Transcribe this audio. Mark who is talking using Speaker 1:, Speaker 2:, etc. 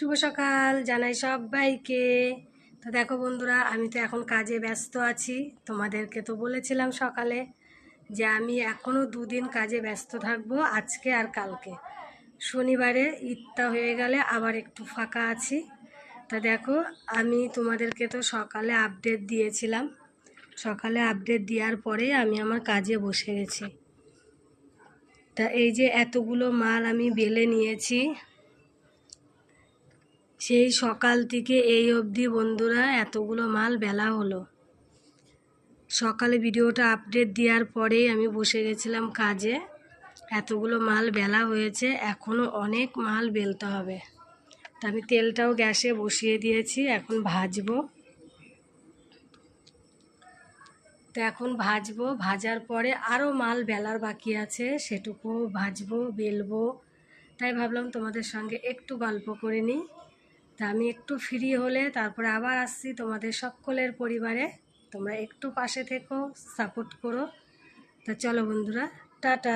Speaker 1: শুভ সকাল জানাই সবাইকে। তো দেখো বন্ধুরা, আমি তো এখন কাজে ব্যস্ত আছি। তোমাদেরকে তো বলেছিলাম সকালে যে আমি এখনও দুদিন কাজে ব্যস্ত থাকবো, আজকে আর কালকে। শনিবারে ঈদটা হয়ে গেলে আবার একটু ফাঁকা আছি। তা দেখো, আমি তোমাদেরকে তো সকালে আপডেট দিয়েছিলাম। সকালে আপডেট দেওয়ার পরে আমি আমার কাজে বসে গেছি। তা এই যে এতগুলো মাল আমি বেলে নিয়েছি, সেই সকাল থেকে এই অবধি বন্ধুরা এতগুলো মাল বেলা হলো। সকালে ভিডিওটা আপডেট দেওয়ার পরেই আমি বসে গেছিলাম কাজে। এতগুলো মাল বেলা হয়েছে, এখনও অনেক মাল বেলতে হবে। তা আমি তেলটাও গ্যাসে বসিয়ে দিয়েছি, এখন ভাজবো। তো এখন ভাজবো, ভাজার পরে আরও মাল বেলার বাকি আছে, সেটুকু ভাজবো, বেলবো। তাই ভাবলাম তোমাদের সঙ্গে একটু গল্প করে নিই। তা আমি একটু ফ্রি হলে তারপরে আবার আসছি তোমাদের সকলের পরিবারে। তোমরা একটু পাশে থেকো, সাপোর্ট করো। তা চলো বন্ধুরা, টাটা।